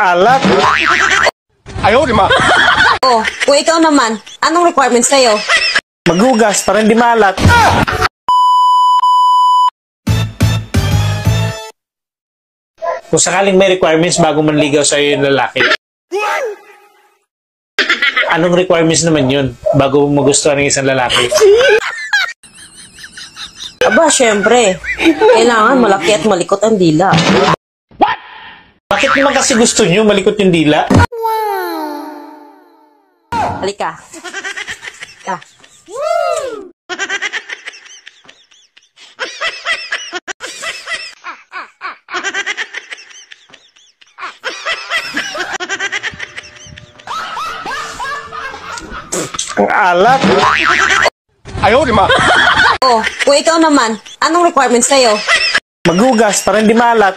Alat. Ayaw, di ma. Oh, kung ikaw naman, anong requirements sa'yo? Maghugas para hindi maalat. Kung sakaling may requirements bago manligaw sa'yo yung lalaki, anong requirements naman yun bago mo magustuhan ng isang lalaki? Aba, syempre. Kailangan malaki at malikot ang dila. Bakit naman kasi gusto nyo malikot yung dila? Halika. Ah. Ang alat. Ayaw, di ma. Oh, kung ikaw naman, anong requirements sa'yo? Maghugas para hindi maalat.